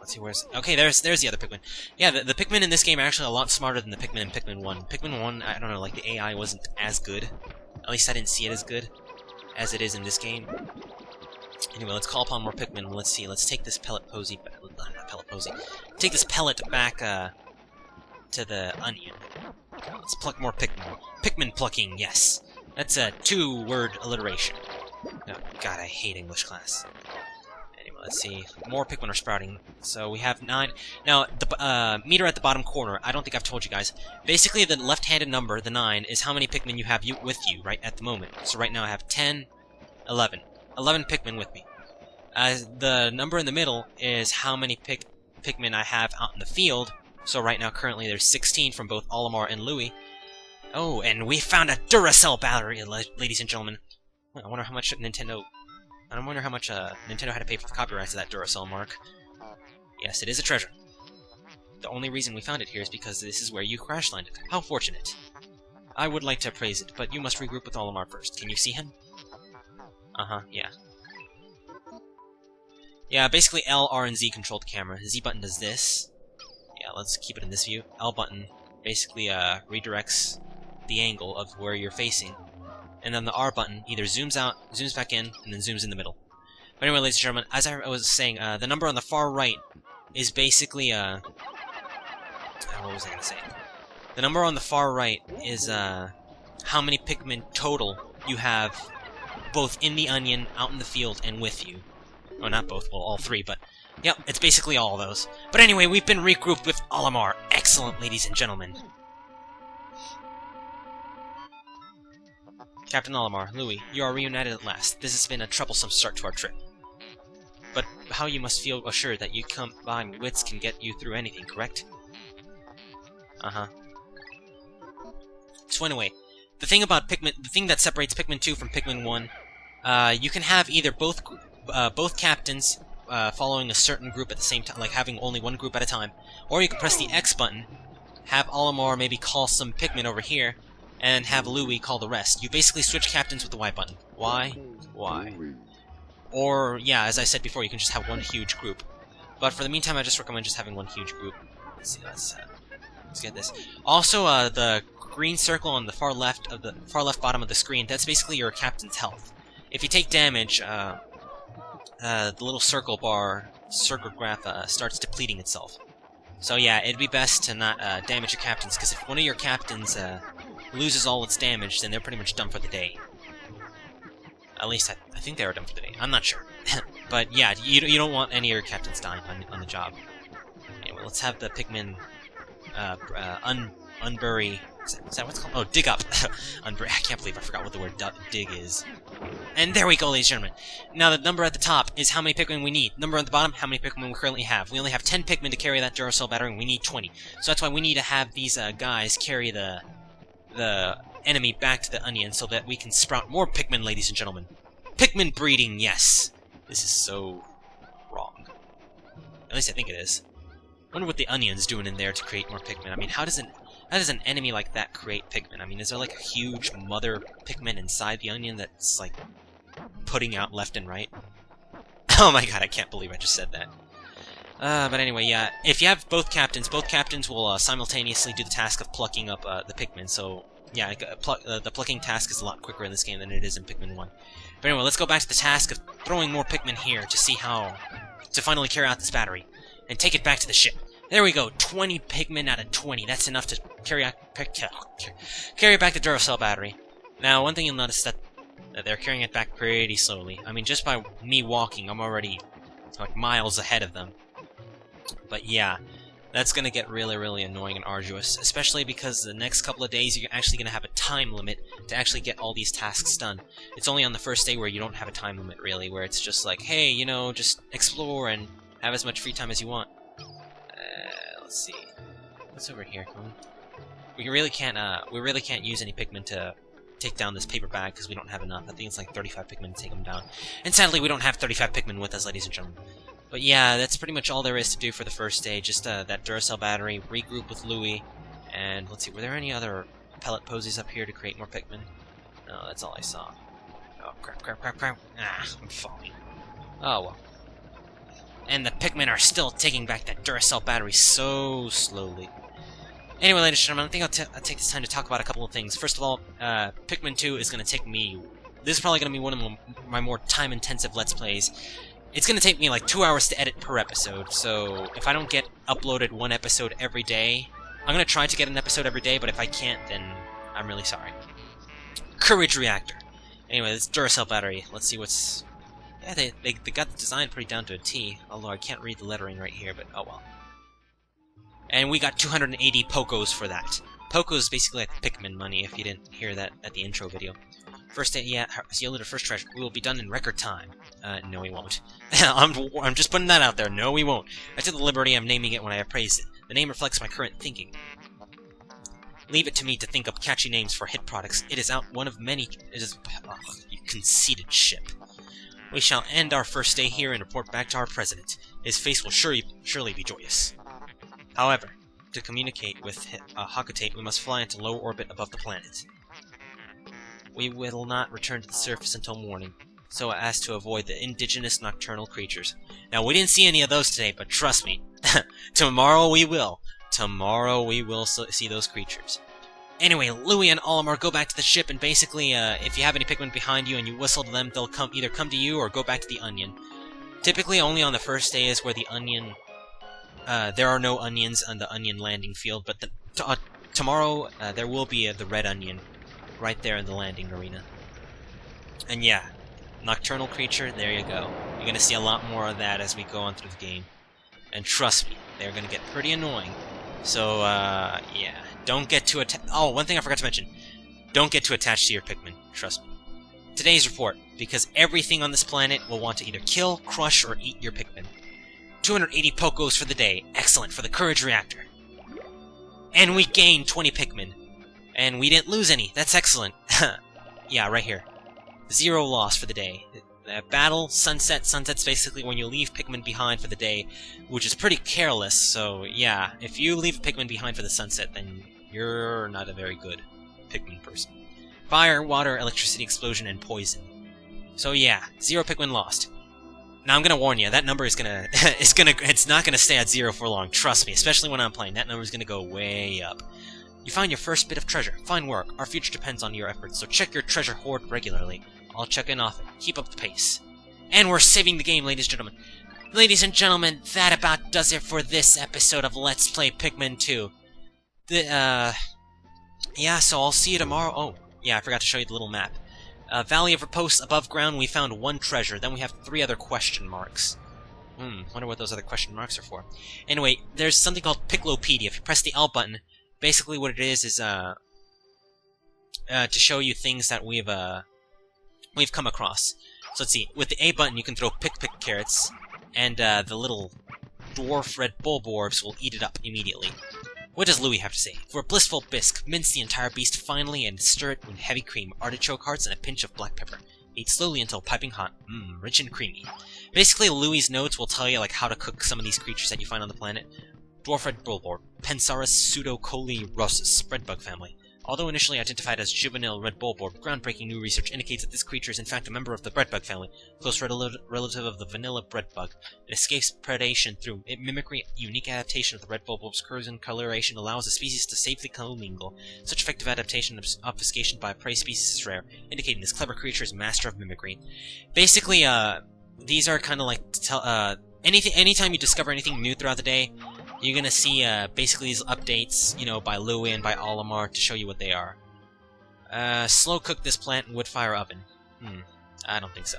Let's see, where's... Okay, there's the other Pikmin. Yeah, the Pikmin in this game are actually a lot smarter than the Pikmin in Pikmin 1. Pikmin 1, I don't know, like, the AI wasn't as good. At least I didn't see it as good as it is in this game. Anyway, let's call upon more Pikmin. Let's see, let's take this pellet posy... Not pellet posy. Take this pellet back, to the onion. Let's pluck more Pikmin. Pikmin plucking, yes. That's a 2-word alliteration. Oh, God, I hate English class. Anyway, let's see. More Pikmin are sprouting. So we have 9. Now, the meter at the bottom corner, I don't think I've told you guys. Basically, the left-handed number, the 9, is how many Pikmin you have with you right at the moment. So right now I have 10, 11. 11 Pikmin with me. The number in the middle is how many Pikmin I have out in the field. So right now, currently, there's 16 from both Olimar and Louie. Oh, and we found a Duracell battery, ladies and gentlemen. I wonder how much Nintendo had to pay for the copyrights of that Duracell mark. Yes, it is a treasure. The only reason we found it here is because this is where you crash landed. How fortunate. I would like to praise it, but you must regroup with Olimar first. Can you see him? Uh-huh, yeah. Yeah, basically L, R, and Z control the camera. The Z button does this. Yeah, let's keep it in this view. L button basically redirects the angle of where you're facing. And then the R button either zooms out, zooms back in, and then zooms in the middle. But anyway, ladies and gentlemen, as I was saying, the number on the far right is basically, what was I going to say? The number on the far right is, how many Pikmin total you have both in the onion, out in the field, and with you. Well, not both, well, all 3, but... Yep, it's basically all of those. But anyway, we've been regrouped with Olimar. Excellent, ladies and gentlemen. Captain Olimar, Louie, you are reunited at last. This has been a troublesome start to our trip. But how you must feel assured that you combined wits can get you through anything, correct? Uh-huh. So anyway, the thing about Pikmin, the thing that separates Pikmin 2 from Pikmin 1, you can have either both captains following a certain group at the same time, like having only one group at a time, or you can press the X button, have Olimar maybe call some Pikmin over here, and have Louie call the rest. You basically switch captains with the Y button. Why? Why? Or, yeah, as I said before, you can just have one huge group. But for the meantime, I just recommend just having one huge group. Let's see, let's get this. Also, the green circle on the far left bottom of the screen, that's basically your captain's health. If you take damage, the little circle graph starts depleting itself. So yeah, it'd be best to not damage your captains, because if one of your captains loses all its damage, then they're pretty much done for the day. At least I think they are done for the day. I'm not sure. But yeah, you don't want any of your captains dying on the job. Anyway, let's have the Pikmin unbury... Is that what it's called? Oh, dig up. Unbury. I can't believe I forgot what the word dig is. And there we go, ladies and gentlemen. Now the number at the top is how many Pikmin we need. Number at the bottom, how many Pikmin we currently have. We only have 10 Pikmin to carry that Duracell battery, and we need 20. So that's why we need to have these guys carry the enemy back to the onion so that we can sprout more Pikmin, ladies and gentlemen. Pikmin breeding, yes. This is so wrong. At least I think it is. I wonder what the onion's doing in there to create more Pikmin. I mean, how does an enemy like that create Pikmin? I mean, is there like a huge mother Pikmin inside the onion that's like putting out left and right? Oh my god, I can't believe I just said that. But anyway, yeah, if you have both captains will simultaneously do the task of plucking up the Pikmin, so yeah, the plucking task is a lot quicker in this game than it is in Pikmin 1. But anyway, let's go back to the task of throwing more Pikmin here to see how to finally carry out this battery, and take it back to the ship. There we go, 20 Pikmin out of 20, that's enough to carry back the Duracell battery. Now, one thing you'll notice is that they're carrying it back pretty slowly. I mean, just by me walking, I'm already like miles ahead of them. But yeah, that's going to get really, really annoying and arduous, especially because the next couple of days you're actually going to have a time limit to actually get all these tasks done. It's only on the first day where you don't have a time limit, really, where it's just like, hey, you know, just explore and have as much free time as you want. Let's see. What's over here? We really can't use any Pikmin to take down this paper bag because we don't have enough. I think it's like 35 Pikmin to take them down. And sadly, we don't have 35 Pikmin with us, ladies and gentlemen. But yeah, that's pretty much all there is to do for the first day. Just that Duracell battery, regroup with Louie, and let's see, were there any other pellet posies up here to create more Pikmin? No, that's all I saw. Oh, crap. Ah, I'm falling. Oh, well. And the Pikmin are still taking back that Duracell battery so slowly. Anyway, ladies and gentlemen, I think I'll take this time to talk about a couple of things. First of all, Pikmin 2 is going to take me... This is probably going to be one of my more time-intensive Let's Plays. It's going to take me like 2 hours to edit per episode, so if I don't get uploaded one episode every day... I'm going to try to get an episode every day, but if I can't, then I'm really sorry. Courage Reactor. Anyway, this Duracell battery. Let's see what's... Yeah, they got the design pretty down to a T, although I can't read the lettering right here, but oh well. And we got 280 Pokos for that. Pokos is basically like Pikmin money, if you didn't hear that at the intro video. First day, yeah, yielded a first treasure. We will be done in record time. No we won't. I'm just putting that out there. No we won't. I took the liberty of naming it when I appraised it. The name reflects my current thinking. Leave it to me to think up catchy names for hit products. It is one of many... It is... Oh, you conceited ship. We shall end our first day here and report back to our president. His face will surely be joyous. However, to communicate with Hakutate, we must fly into low orbit above the planet. We will not return to the surface until morning, so as to avoid the indigenous nocturnal creatures. Now, we didn't see any of those today, but trust me, tomorrow we will. Tomorrow we will see those creatures. Anyway, Louie and Olimar go back to the ship, and basically, if you have any Pikmin behind you and you whistle to them, they'll either come to you or go back to the onion. Typically, only on the first day is where the onion... there are no onions on the onion landing field, but tomorrow there will be the red onion right there in the landing arena. And yeah, nocturnal creature, there you go. You're gonna see a lot more of that as we go on through the game. And trust me, they're gonna get pretty annoying. So, yeah. Don't get too attached. Oh, one thing I forgot to mention. Don't get too attached to your Pikmin. Trust me. Today's report, because everything on this planet will want to either kill, crush, or eat your Pikmin. 280 Pokos for the day. Excellent for the Courage Reactor. And we gained 20 Pikmin. And we didn't lose any. That's excellent. Yeah, right here. 0 loss for the day. Battle, sunset. Sunset's basically when you leave Pikmin behind for the day, which is pretty careless, so yeah, if you leave Pikmin behind for the sunset, then you're not a very good Pikmin person. Fire, water, electricity, explosion, and poison. So yeah, 0 Pikmin lost. Now I'm gonna warn you, that number is gonna, it's not gonna stay at 0 for long, trust me, especially when I'm playing, that number is gonna go way up. You found your first bit of treasure. Fine work. Our future depends on your efforts, so check your treasure hoard regularly. I'll check in often. Keep up the pace. And we're saving the game, ladies and gentlemen. Ladies and gentlemen, that about does it for this episode of Let's Play Pikmin 2. Yeah, so I'll see you tomorrow. Oh, yeah, I forgot to show you the little map. Valley of Repose, above ground, we found 1 treasure. Then we have 3 other question marks. Wonder what those other question marks are for. Anyway, there's something called Piclopedia. If you press the L button, basically what it is to show you things that we've come across. So let's see, with the A button you can throw pick carrots, and the little dwarf red bulborbs will eat it up immediately. What does Louie have to say? For a blissful bisque, mince the entire beast finely and stir it with heavy cream, artichoke hearts, and a pinch of black pepper. Eat slowly until piping hot. Rich and creamy. Basically, Louie's notes will tell you like how to cook some of these creatures that you find on the planet. Dwarf red bulborb, Pensaurus pseudocolirossus, breadbug family. Although initially identified as juvenile red bulborb, groundbreaking new research indicates that this creature is in fact a member of the breadbug family, close relative of the vanilla breadbug. It escapes predation through mimicry. Unique adaptation of the red bulborb's curves and coloration allows the species to safely commingle. Such effective adaptation of obfuscation by a prey species is rare, indicating this clever creature is master of mimicry. Basically, these are kind of like anytime you discover anything new throughout the day, you're gonna see basically these updates, you know, by Louie and by Olimar to show you what they are. Slow cook this plant in wood fire oven. I don't think so.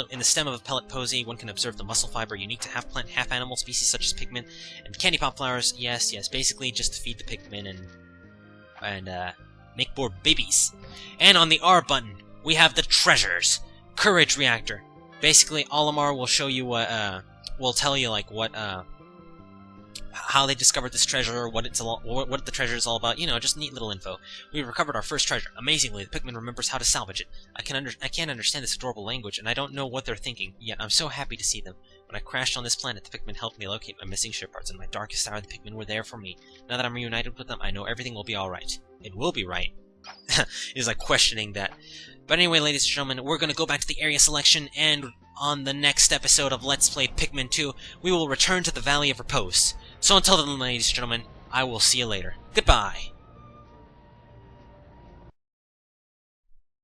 In the stem of a pellet posy, one can observe the muscle fiber unique to half-plant, half-animal species such as Pikmin, and candy pop flowers. Yes, basically just to feed the Pikmin and make more babies. And on the R button, we have the treasures. Courage Reactor. Basically, Olimar will show you what, will tell you like what, how they discovered this treasure, what the treasure is all about, you know, just neat little info. We recovered our first treasure. Amazingly, the Pikmin remembers how to salvage it. I can't understand this adorable language, and I don't know what they're thinking, yet I'm so happy to see them. When I crashed on this planet, the Pikmin helped me locate my missing ship parts. In my darkest hour, the Pikmin were there for me. Now that I'm reunited with them, I know everything will be alright. It will be right. He's like questioning that. But anyway, ladies and gentlemen, we're gonna go back to the area selection, and on the next episode of Let's Play Pikmin 2, we will return to the Valley of Repose. So until then, ladies and gentlemen, I will see you later. Goodbye!